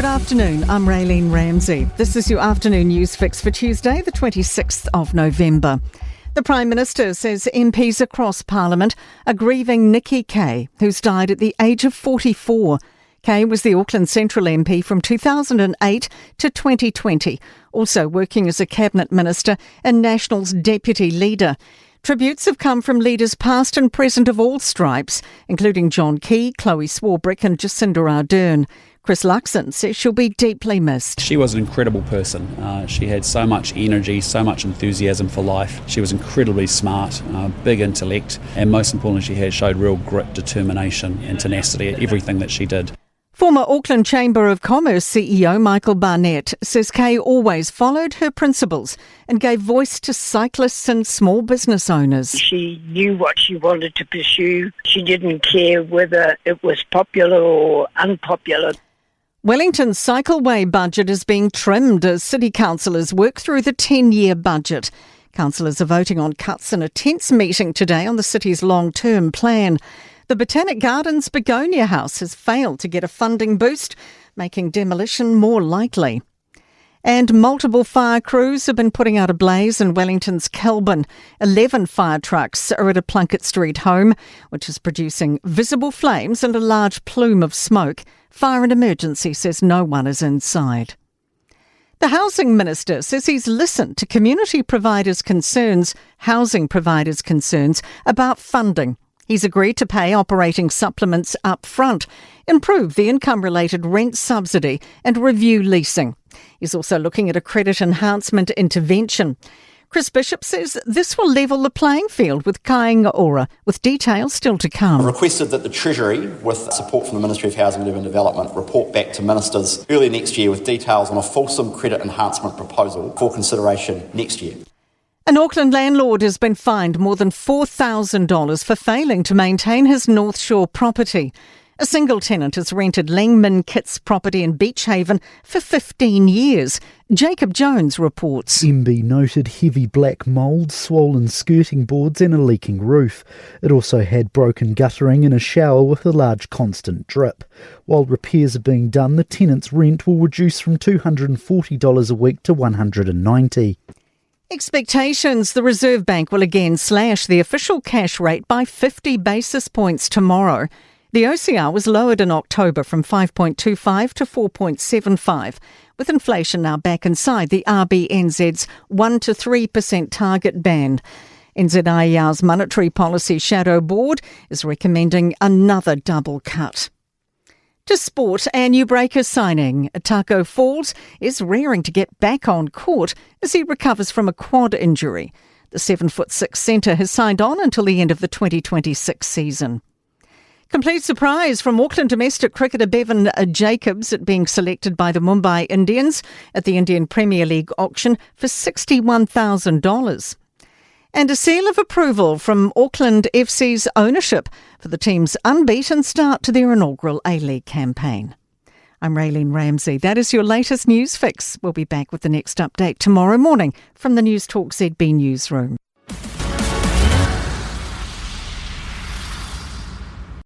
Good afternoon, I'm Raylene Ramsey. This is your afternoon news fix for Tuesday, the 26th of November. The Prime Minister says MPs across Parliament are grieving Nikki Kay, who's died at the age of 44. Kay was the Auckland Central MP from 2008 to 2020, also working as a Cabinet Minister and National's Deputy Leader. Tributes have come from leaders past and present of all stripes, including John Key, Chloe Swarbrick and Jacinda Ardern. Chris Luxon says she'll be deeply missed. She was an incredible person. She had so much energy, so much enthusiasm for life. She was incredibly smart, big intellect, and most importantly, she showed real grit, determination and tenacity at everything that she did. Former Auckland Chamber of Commerce CEO Michael Barnett says Kay always followed her principles and gave voice to cyclists and small business owners. She knew what she wanted to pursue. She didn't care whether it was popular or unpopular. Wellington's cycleway budget is being trimmed as city councillors work through the 10-year budget. Councillors are voting on cuts in a tense meeting today on the city's long-term plan. The Botanic Gardens Begonia House has failed to get a funding boost, making demolition more likely. And multiple fire crews have been putting out a blaze in Wellington's Kelburn. 11 fire trucks are at a Plunkett Street home, which is producing visible flames and a large plume of smoke. Fire and Emergency says no one is inside. The Housing Minister says he's listened to housing providers' concerns about funding. He's agreed to pay operating supplements up front, improve the income-related rent subsidy and review leasing. He's also looking at a credit enhancement intervention. Chris Bishop says this will level the playing field with Kāinga Ora, with details still to come. I requested that the Treasury, with support from the Ministry of Housing and Urban Development, report back to ministers early next year with details on a fulsome credit enhancement proposal for consideration next year. An Auckland landlord has been fined more than $4,000 for failing to maintain his North Shore property. A single tenant has rented Langman Kit's property in Beach Haven for 15 years. Jacob Jones reports. MB noted heavy black mould, swollen skirting boards and a leaking roof. It also had broken guttering and a shower with a large constant drip. While repairs are being done, the tenant's rent will reduce from $240 a week to $190. Expectations: the Reserve Bank will again slash the official cash rate by 50 basis points tomorrow. The OCR was lowered in October from 5.25 to 4.75, with inflation now back inside the RBNZ's 1 to 3% target band. NZIER's Monetary Policy Shadow Board is recommending another double cut. To sport, a new breaker signing. Tako Falls is raring to get back on court as he recovers from a quad injury. The 7'6" centre has signed on until the end of the 2026 season. Complete surprise from Auckland domestic cricketer Bevan Jacobs at being selected by the Mumbai Indians at the Indian Premier League auction for $61,000. And a seal of approval from Auckland FC's ownership for the team's unbeaten start to their inaugural A-League campaign. I'm Raylene Ramsey. That is your latest news fix. We'll be back with the next update tomorrow morning from the Newstalk ZB newsroom.